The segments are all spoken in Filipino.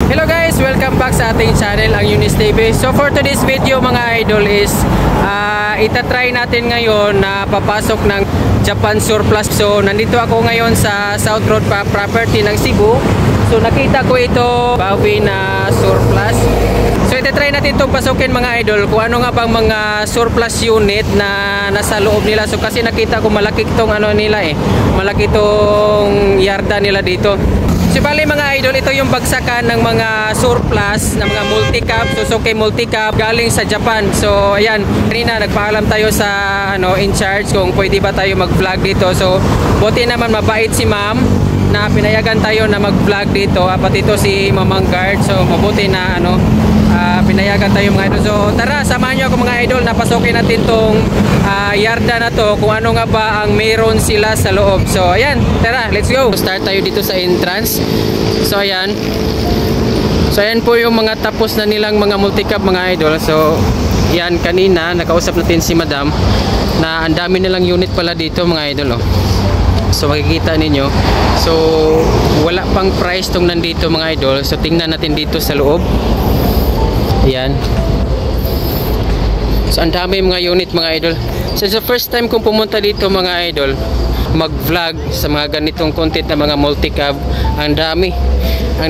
Hello guys, welcome back sa ating channel, ang Eunice TV. So for today's video mga idol is itatry natin ngayon na papasok ng Japan Surplus. So nandito ako ngayon sa South Road property ng Cebu. So nakita ko ito, Bawi na Surplus. So itatry natin itong pasukin mga idol kung ano nga bang mga surplus unit na nasa loob nila. So kasi nakita ko malaki itong ano nila malaki itong yarda nila dito. So bali mga idol, ito yung bagsakan ng mga surplus ng mga multi-cab, Suzuki multi-cab galing sa Japan. So ayan, kanina nagpaalam tayo sa in charge kung pwede ba tayo mag-vlog dito. So buti naman mabait si ma'am na pinayagan tayo na mag-vlog dito. Pati ito si Mamang Guard. So mabuti na pinayagan tayo mga idol. So tara, samahan nyo ako mga idol na pasukin natin tong yarda na to kung ano nga ba ang meron sila sa loob. So ayan, tara, let's go. Start tayo dito sa entrance. So ayan. So ayan po yung mga tapos na nilang mga multi-cab mga idol. So yan, kanina nakausap natin si madam na ang dami nilang unit pala dito mga idol. So makikita ninyo. So wala pang price tong nandito mga idol. So tingnan natin dito sa loob. Ayan. So ang dami mga unit mga idol. So the first time kong pumunta dito mga idol, mag-vlog sa mga ganitong content na mga multi-cab. Ang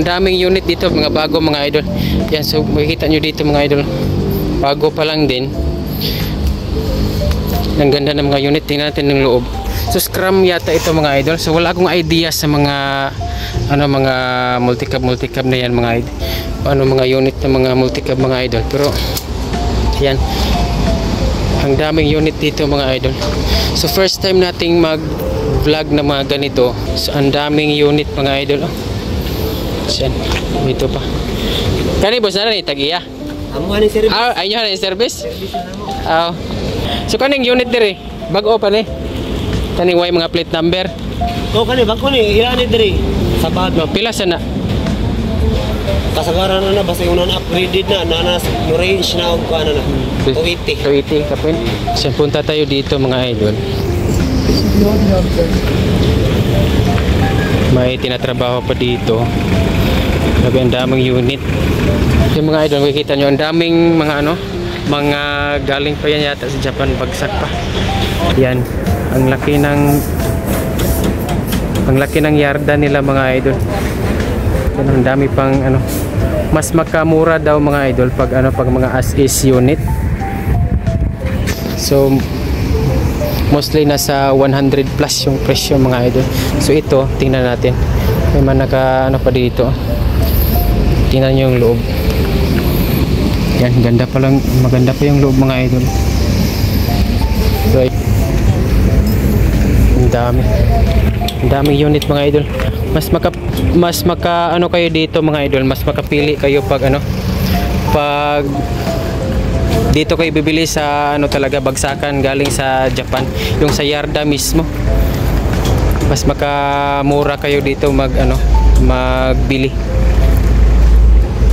daming unit dito, mga bago mga idol. Yan, so makikita nyo dito mga idol, bago pa lang din. Ang ganda ng mga unit. Tingnan natin ng loob. So scrum yata ito mga idol. So wala akong idea sa mga mga multi-cab na yan mga idol. Mga unit ng mga multi-cab mga idol. Pero yan, ang daming unit dito mga idol. So first time nating mag-vlog na mga ganito. So ang daming unit mga idol. So yan, dito pa. Kani boss na rin tagiya. Amo ani service. Ayun na service. So kaning unit dire, bago pa ni. Kaning way mga plate number. Kani bako ni ilan ni dire. Sabad No, pila sana. Kasagaran na basta yung upgraded na range na og ano na. 280. 280 kapin. So punta tayo dito mga idol. May tinatrabaho pa dito. Grabe, ang daming unit. Yung mga idol, makikita nyo, ang daming mga mga galing pa yan yata sa Japan, bagsak pa. Yan, ang laki ng yarda nila mga idol. Yan, ang dami pang mas makamura daw mga idol pag pag mga as is unit. So mostly nasa 100 plus yung presyo mga idol. So ito, tingnan natin. May man naka pa dito. Tingnan nyo yung loob. Yan, maganda pa yung loob mga idol. So ang daming unit mga idol. Mas maka kayo dito mga idol, mas makapili kayo pag pag dito kayo bibili sa talaga bagsakan galing sa Japan, yung sa yarda mismo. Mas makamura kayo dito magbili.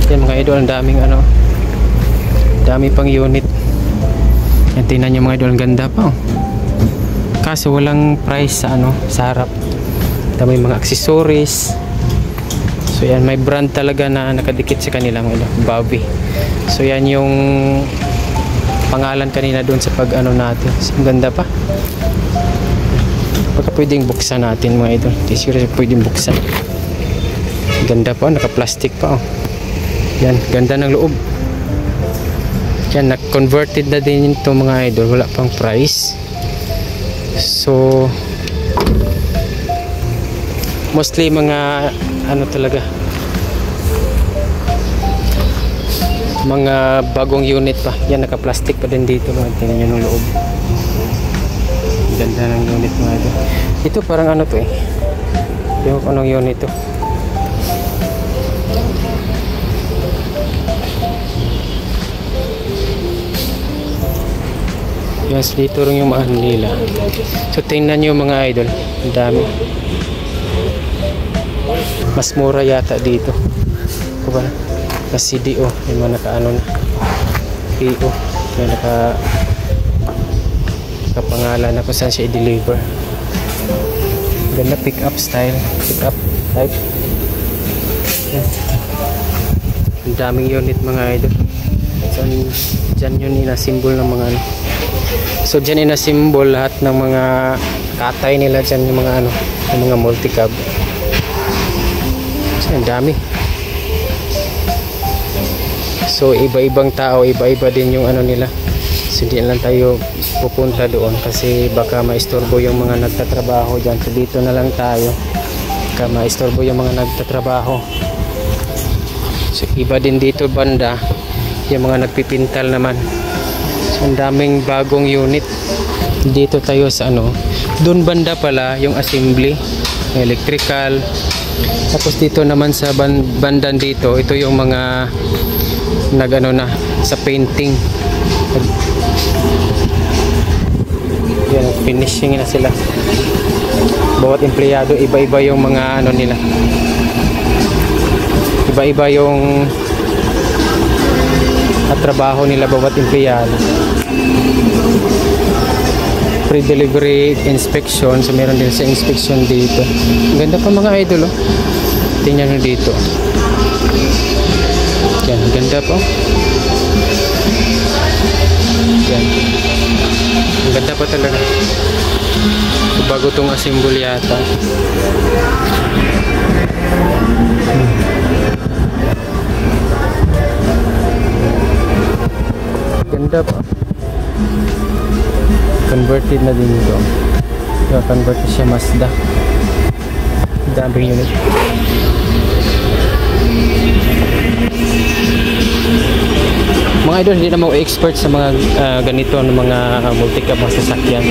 Yan mga idol, ang daming dami pang unit. Yan, tingnan nyo mga idol, ang ganda pa kaso walang price sa harap. Dami mga accessories. So yan, may brand talaga na nakadikit sa kanila mga Bawi. So yan yung pangalan kanina doon sa pag natin. So, ang ganda pa. Baka pwedeng buksan natin mga idol. Siguro pwedeng buksan. Ganda pa, naka-plastic pa Yan, ganda ng loob. Yan, na-converted na din ito mga idol. Wala pang price. So mostly mga talaga, mga bagong unit pa. Yan, naka-plastic pa din dito mga. Tingnan nyo ng loob. Ganda ng unit mga ito. Ito parang to yung anong unit to. Yes, dito rin yung mga nila. So tingnan nyo mga idol, ang dami. Mas mura yata dito. Kuba na CDO, yung mga naka na PO, yung nakapangalan na kung saan siya i-deliver. Ganda, pick up style, pick up type. Ang daming unit mga idol. Dyan yun inasimbol ng mga ano. So dyan inasimbol lahat ng mga katay nila dyan, yung mga ano, yung mga multicab. So ang dami. So iba-ibang tao, iba-iba din yung ano nila. So hindi lang tayo pupunta doon kasi baka maistorbo yung mga nagtatrabaho dyan. So dito na lang tayo. Baka maistorbo yung mga nagtatrabaho. So iba din dito banda yung mga nagpipintal naman. So ang daming bagong unit. Dito tayo sa ano, doon banda pala yung assembly, electrical. Tapos dito naman sa bandan dito, ito yung mga nagano na sa painting. Yan, finishing na sila. Bawat empleyado iba-iba yung mga ano nila. Iba-iba yung at trabaho nila bawat empleyado. Pre-delivery inspection, so meron din sa inspection dito. Ang ganda pa mga idol, oh. Tingnan nyo dito. Yan, ganda po. Yan. Ang ganda pa talaga. Bago tong asimbol yata. Ganda pa. Converted na din ito. Converted siya Mazda. Daming unit. Mga idol, hindi naman ako expert sa mga ganito ng mga multicab mga sasakyan.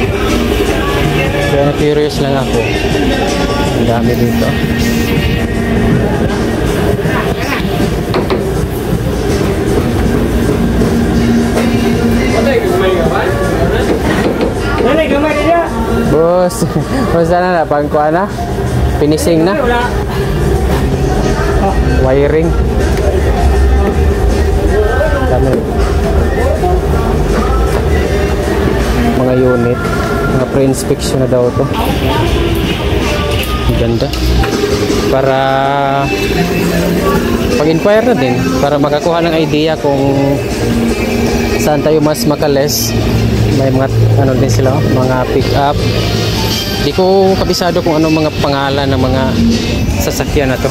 Kaya na-curious lang ako. Ang dami dito. Boss, basta na pangkuha na? Finishing na? Wiring. Dami. Mga unit, mga pre-inspection na daw to. Ganda. Para pag-inquire na din, para makakuha ng idea kung saan tayo mas makales. May mga ano din sila, mga pick up. Di ko kabisado kung ano mga pangalan ng mga sasakyan na to.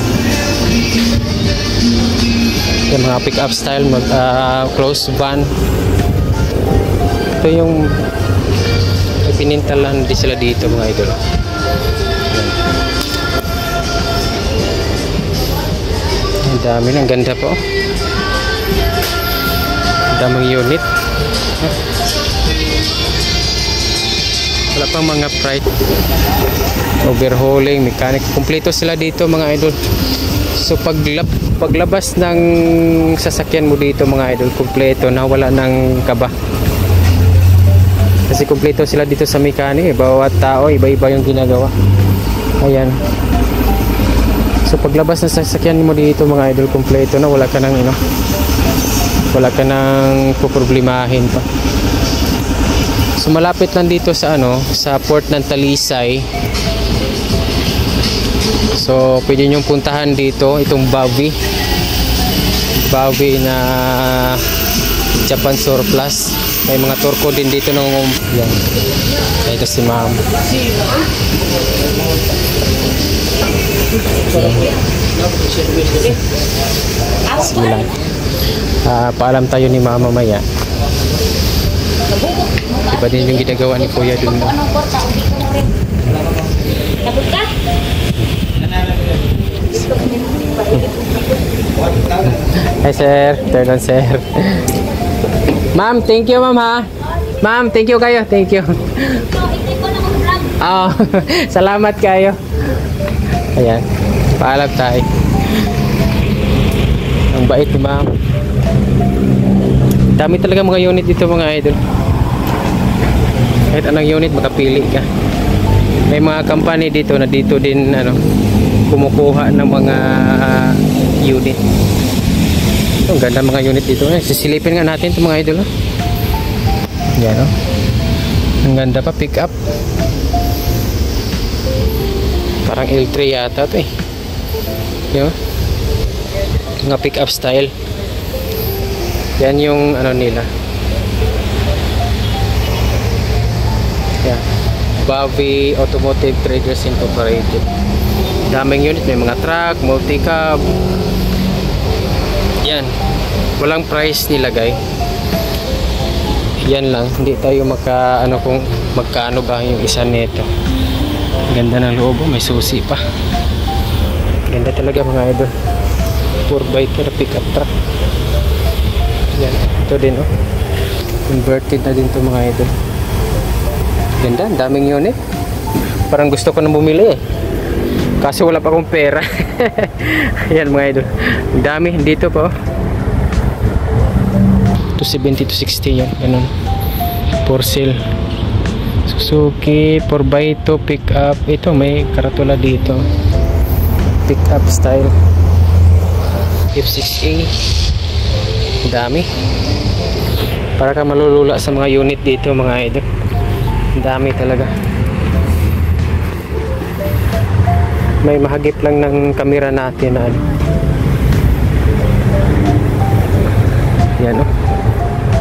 Yung mga pick up style, close van. Ito yung pinintalan din sila dito mga idol. Ang dami, ang ganda po. Ang daming unit. Wala pang mga pride, overhauling, mechanic, kumpleto sila dito mga idol. So paglabas ng sasakyan mo dito mga idol, kumpleto na, wala ng kaba. Kasi kumpleto sila dito sa mechanic, bawat tao iba-iba yung ginagawa. Ayan. So paglabas ng sasakyan mo dito mga idol, kumpleto na, wala ka nang wala ka nang poproblemahin pa. So malapit lang dito sa sa port ng Talisay. So pwede nyo puntahan dito itong Bavi na Japan Surplus. May mga turko din dito nung yan. Ito si ma'am. Sige lang. Paalam tayo ni mama mamaya. Iba din yung ginagawa ni kuya dun mo. Hi sir, turn on sir. Ma'am, thank you ma'am ha. Ma'am, thank you kayo, thank you. Oh, salamat kayo. Ayan, paalam tayo. Ang bait ni ma'am. Dami talaga mga unit dito mga idol. Kahit anong unit makapili ka. May mga company dito na dito din kumukuha ng mga unit. Ang ganda mga unit dito. Sisilipin nga natin itong mga idol. Yan o. Ang ganda pa, pick up. Parang L3 yata ito eh. Yan. Mga pick-up style. Yan yung ano nila. Yan. Bobby Automotive Traders Incorporated. Daming unit. May mga truck, multi-cab. Yan. Walang price nilagay. Yan lang. Hindi tayo ano kung magkano ba yung isa nito. Ganda ng loob. May susi pa. Ganda talaga mga idol. 4x4 na pick-up truck. Yan. Ito din oh. Converted na din to mga idol. Ganda. Daming unit. Parang gusto ko na bumili eh. Kaso wala pa akong pera. Yan mga idol. Ang dami. Dito pa oh. 270 to 60 yan. Ganun. For sale. Suzuki 4x2 pick up. Ito may karatula dito. Pick up style. F6A. Dami. Para ka malulula sa mga unit dito mga idol. Dami talaga. May mahagip lang ng kamera natin na ano. Yan o.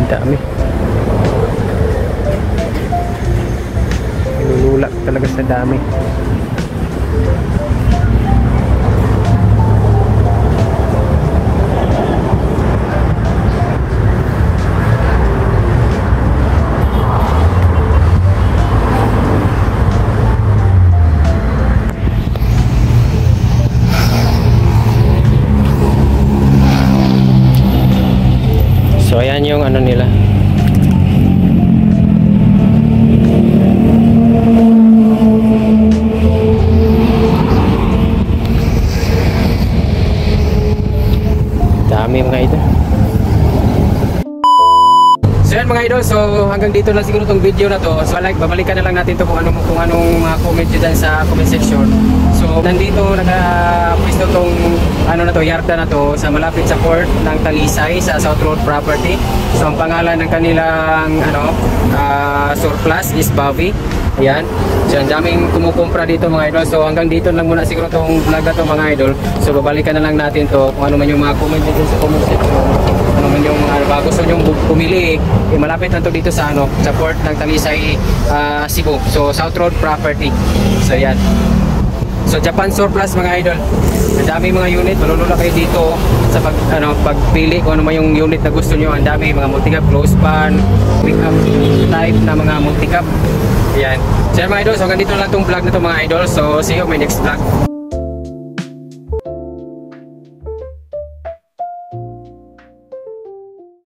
Dami. Lulula talaga sa dami. So ayan yung ano nila. Dami mga idol. So yan mga idol, so hanggang dito lang siguro tong video na to. So babalikan na lang natin to kung anong mga comment dyan sa comment section. So nandito naka-pwesto tong ano na to, yarda na to sa malapit sa port ng Talisay sa South Road Property. So ang pangalan ng kanilang surplus is Bobby. Ayan. So ang daming kumukumpra dito mga idol. So hanggang dito lang muna siguro tong vlog na to mga idol. So babalikan na lang natin to kung ano man yung mga comment dito sa comment section. Ano man yung mga gusto nyo pumili, malapit na to dito sa sa port ng Talisay, Cebu. So South Road Property. So yan. So Japan Surplus mga idol. Ang dami mga unit, malulula kayo dito sa pagpili kung ano man yung unit na gusto nyo. Ang dami mga multi-cab, close pan, pick-up type na mga multi-cab. Ayan. So yan mga idol, so hanggang dito lang itong vlog na to mga idol. So see you on my next vlog.